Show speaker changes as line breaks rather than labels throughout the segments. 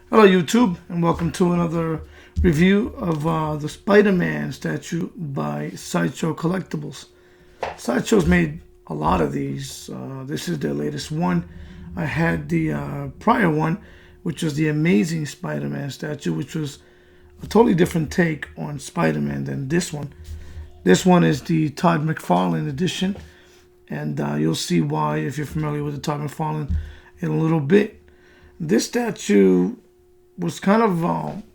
Hello, YouTube, and welcome to another review of the Spider-Man statue by Sideshow Collectibles. Sideshow's made a lot of these. This is their latest one. I had the prior one, which was the Amazing Spider-Man statue, which was a totally different take on Spider-Man than this one. This one is the Todd McFarlane edition, and you'll see why if you're familiar with the Todd McFarlane in a little bit. This statue was kind of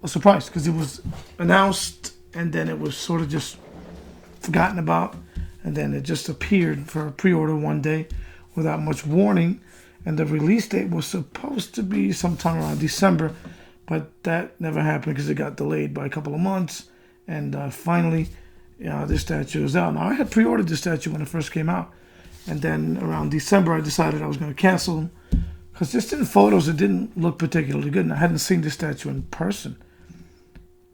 a surprise because it was announced and then it was sort of just forgotten about, and then it just appeared for pre-order one day without much warning, and the release date was supposed to be sometime around December, but that never happened because it got delayed by a couple of months, and finally this statue is out. Now, I had pre-ordered this statue when it first came out, and then around December I decided I was going to cancel them because just in photos, it didn't look particularly good. And I hadn't seen this statue in person.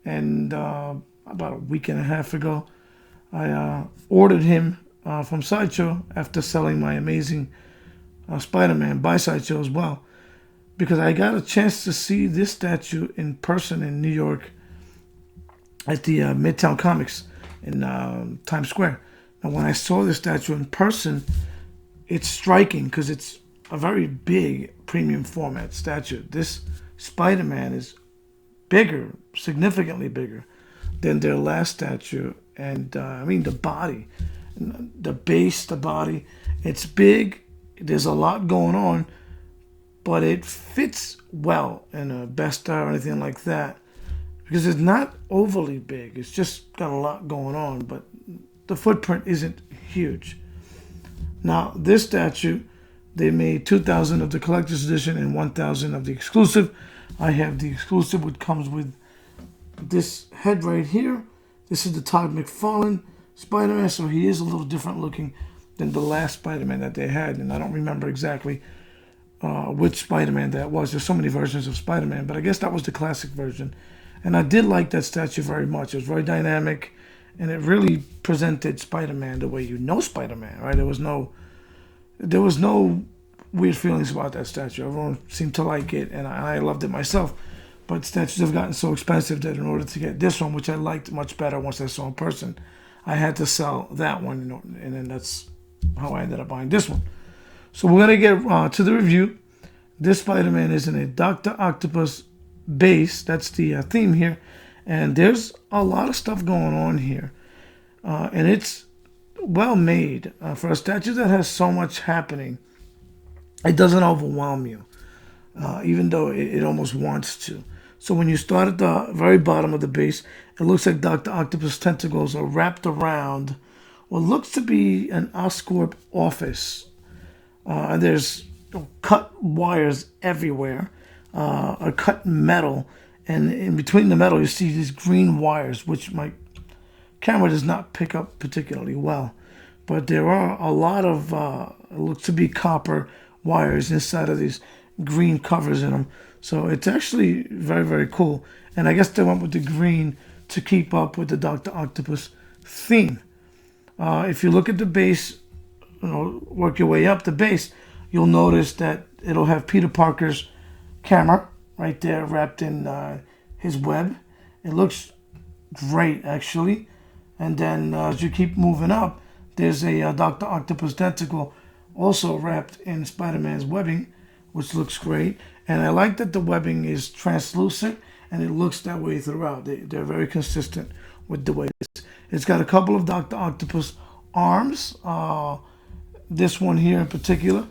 And about a week and a half ago, I ordered him from Sideshow after selling my Amazing Spider-Man by Sideshow as well. Because I got a chance to see this statue in person in New York at the Midtown Comics in Times Square. Now, when I saw this statue in person, it's striking because it's a very big premium format statue. This Spider-Man is bigger, significantly bigger than their last statue. And I mean, the body, the base, the body, it's big. There's a lot going on, but it fits well in a Besta or anything like that because it's not overly big. It's just got a lot going on, but the footprint isn't huge. Now, this statue, they made 2,000 of the collector's edition and 1,000 of the exclusive. I have the exclusive, which comes with this head right here. This is the Todd McFarlane Spider-Man, so he is a little different looking than the last Spider-Man that they had. And I don't remember exactly which Spider-Man that was. There's so many versions of Spider-Man, but I guess that was the classic version. And I did like that statue very much. It was very dynamic, and it really presented Spider-Man the way you know Spider-Man, right? There was no weird feelings about that statue. Everyone seemed to like it, and I loved it myself. But statues have gotten so expensive that in order to get this one, which I liked much better once I saw in person, I had to sell that one, and then that's how I ended up buying this one. So we're going to get to the review. This Spider-Man is in a Dr. Octopus base. That's the theme here. And there's a lot of stuff going on here. And it's well made for a statue that has so much happening. It doesn't overwhelm you, even though it almost wants to. So when you start at the very bottom of the base, it looks like Dr. Octopus tentacles are wrapped around what looks to be an Oscorp office. And there's cut wires everywhere, or cut metal, and in between the metal you see these green wires, which my camera does not pick up particularly well, but there are a lot of it looks to be copper wires inside of these green covers in them. So it's actually very, very cool. And I guess they went with the green to keep up with the Dr. Octopus theme. If you look at the base, work your way up the base, you'll notice that it'll have Peter Parker's camera right there wrapped in his web. It looks great, actually. And then as you keep moving up, there's a Dr. Octopus tentacle also wrapped in Spider-Man's webbing, which looks great. And I like that the webbing is translucent, and it looks that way throughout. They're very consistent with the way it is. It's got a couple of Dr. Octopus arms. This one here in particular,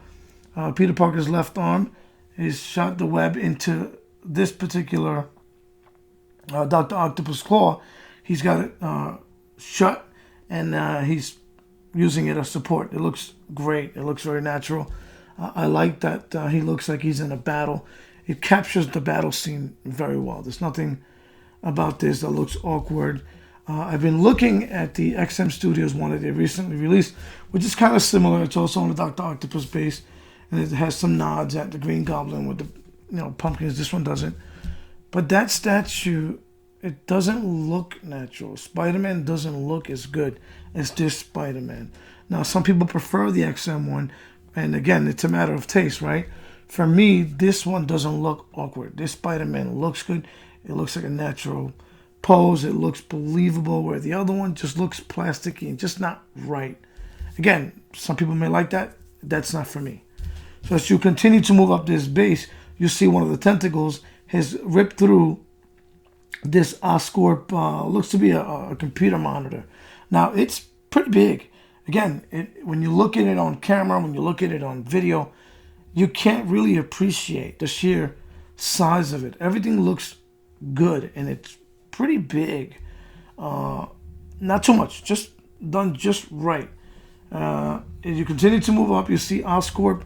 Peter Parker's left arm, is shot the web into this particular Dr. Octopus claw. He's got it shut, and he's using it as support. It looks great. It looks very natural. I like that he looks like he's in a battle. It captures the battle scene very well. There's nothing about this that looks awkward. I've been looking at the XM Studios one that they recently released, which is kind of similar. It's also on the Dr. Octopus base, and it has some nods at the Green Goblin with the pumpkins. This one doesn't. But that statue, it doesn't look natural. Spider-Man doesn't look as good as this Spider-Man. Now, some people prefer the XM one, and again, it's a matter of taste, right? For me, this one doesn't look awkward. This Spider-Man looks good. It looks like a natural pose. It looks believable, where the other one just looks plasticky and just not right. Again, some people may like that. That's not for me. So as you continue to move up this base, you see one of the tentacles has ripped through this Oscorp, looks to be a computer monitor. Now, it's pretty big. Again, when you look at it on camera, when you look at it on video, you can't really appreciate the sheer size of it. Everything looks good, and it's pretty big. Not too much, just done just right. As you continue to move up, you see Oscorp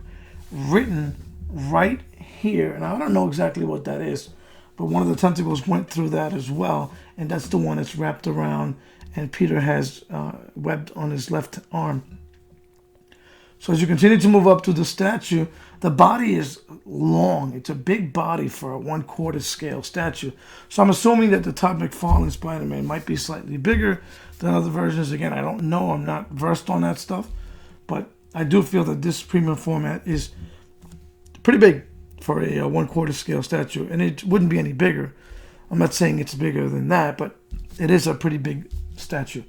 written right here, and I don't know exactly what that is, but one of the tentacles went through that as well, and that's the one that's wrapped around, and Peter has webbed on his left arm. So as you continue to move up to the statue, the body is long. It's a big body for a 1/4 scale statue. So I'm assuming that the Todd McFarlane Spider-Man might be slightly bigger than other versions. Again, I don't know. I'm not versed on that stuff. But I do feel that this premium format is pretty big for a 1/4 scale statue. And it wouldn't be any bigger. I'm not saying it's bigger than that, but it is a pretty big statue.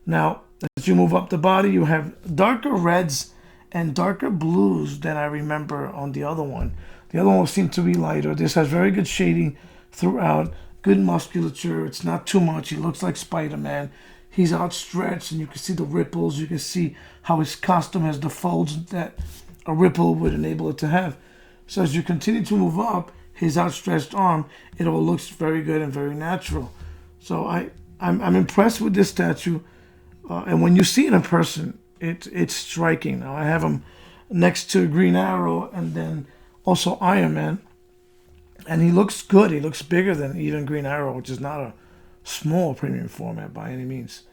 Now, as you move up the body, you have darker reds and darker blues than I remember on the other one. The other one seemed to be lighter. This has very good shading throughout, good musculature. It's not too much. He looks like Spider-Man. He's outstretched, and you can see the ripples. You can see how his costume has the folds that a ripple would enable it to have. So as you continue to move up, his outstretched arm, it all looks very good and very natural. So I'm impressed with this statue. And when you see it in person, it's striking. Now I have him next to Green Arrow and then also Iron Man, and he looks good. He looks bigger than even Green Arrow, which is not a small premium format by any means.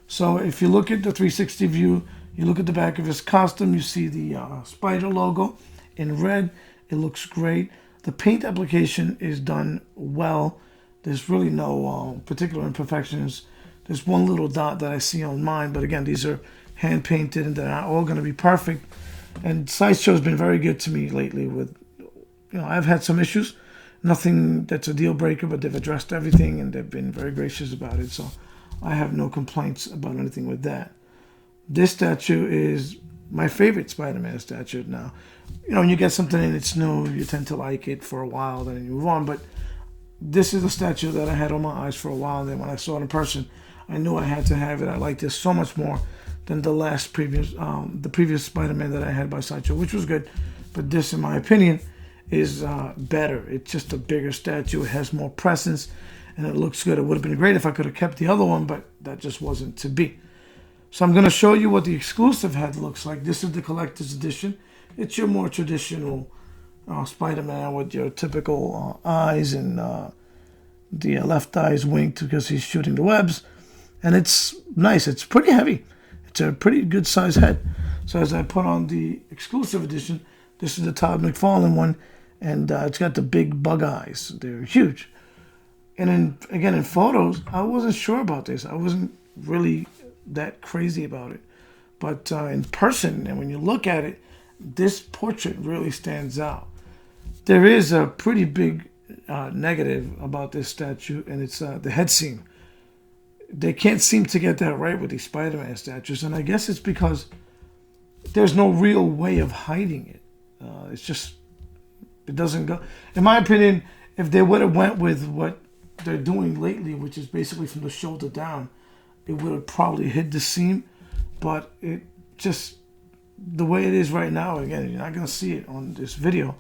So if you look at the 360 view, you look at the back of his costume, you see the spider logo in red. It looks great. The paint application is done well. There's really no particular imperfections. There's one little dot that I see on mine, but again, these are hand painted and they're not all going to be perfect. And Sideshow's been very good to me lately with, I've had some issues, nothing that's a deal breaker, but they've addressed everything and they've been very gracious about it. So I have no complaints about anything with that. This statue is my favorite Spider-Man statue now. When you get something and it's new, you tend to like it for a while, then you move on. But this is a statue that I had on my eyes for a while, and then when I saw it in person, I knew I had to have it. I like this so much more than the previous Spider-Man that I had by Sideshow, which was good. But this, in my opinion, is better. It's just a bigger statue. It has more presence, and it looks good. It would have been great if I could have kept the other one, but that just wasn't to be. So I'm going to show you what the exclusive head looks like. This is the collector's edition. It's your more traditional Spider-Man with your typical eyes, and the left eye is winked because he's shooting the webs. And it's nice. It's pretty heavy. It's a pretty good size head. So as I put on the exclusive edition, this is the Todd McFarlane one, and it's got the big bug eyes. They're huge. And in photos, I wasn't sure about this. I wasn't really that crazy about it. But in person, and when you look at it, this portrait really stands out. There is a pretty big negative about this statue, and it's the head seam. They can't seem to get that right with these Spider-Man statues, and I guess it's because there's no real way of hiding it. It doesn't go. In my opinion, if they would have went with what they're doing lately, which is basically from the shoulder down, it would have probably hid the seam. But it just, the way it is right now, again, you're not going to see it on this video.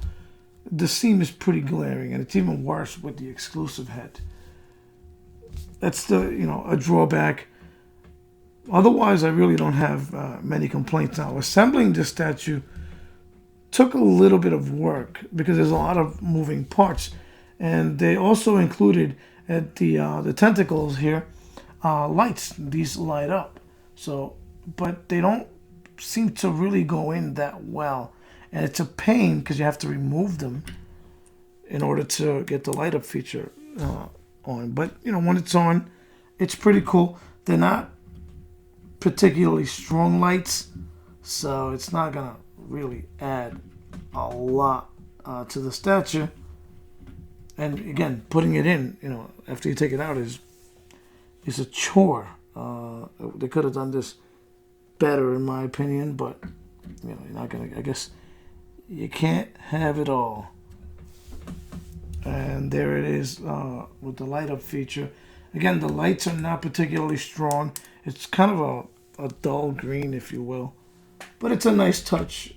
The seam is pretty glaring, and it's even worse with the exclusive head. That's a drawback. Otherwise, I really don't have many complaints now. Assembling this statue took a little bit of work because there's a lot of moving parts, and they also included at the tentacles here lights. These light up, but they don't seem to really go in that well, and it's a pain because you have to remove them in order to get the light up feature on. But when it's on, it's pretty cool. They're not particularly strong lights, so it's not gonna really add a lot to the statue. And again, putting it in, after you take it out is a chore. They could have done this better, in my opinion, but you're not gonna. I guess you can't have it all. And there it is with the light up feature. Again, the lights are not particularly strong. It's kind of a dull green, if you will, but it's a nice touch.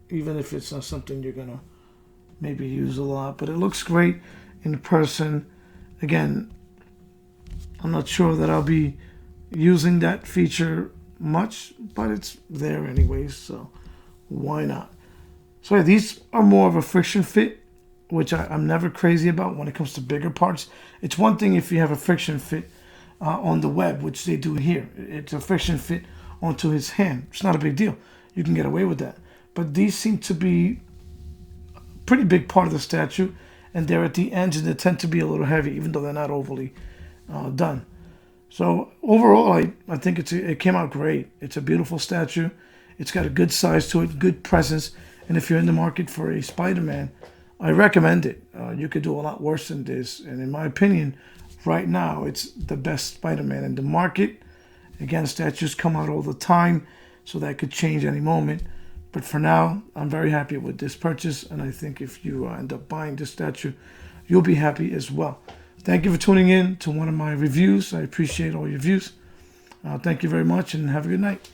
Even if it's not something you're gonna maybe use a lot, but it looks great in person. Again, I'm not sure that I'll be using that feature much, but it's there anyways, so why not? So yeah, these are more of a friction fit, which I'm never crazy about when it comes to bigger parts. It's one thing if you have a friction fit on the web, which they do here. It's a friction fit onto his hand. It's not a big deal. You can get away with that. But these seem to be a pretty big part of the statue, and they're at the ends, and they tend to be a little heavy, even though they're not overly done. So overall, I think it came out great. It's a beautiful statue. It's got a good size to it, good presence, and if you're in the market for a Spider-Man, I recommend it. You could do a lot worse than this, and in my opinion, right now, it's the best Spider-Man in the market. Again, statues come out all the time, so that could change any moment. But for now, I'm very happy with this purchase, and I think if you end up buying this statue, you'll be happy as well. Thank you for tuning in to one of my reviews. I appreciate all your views. Thank you very much, and have a good night.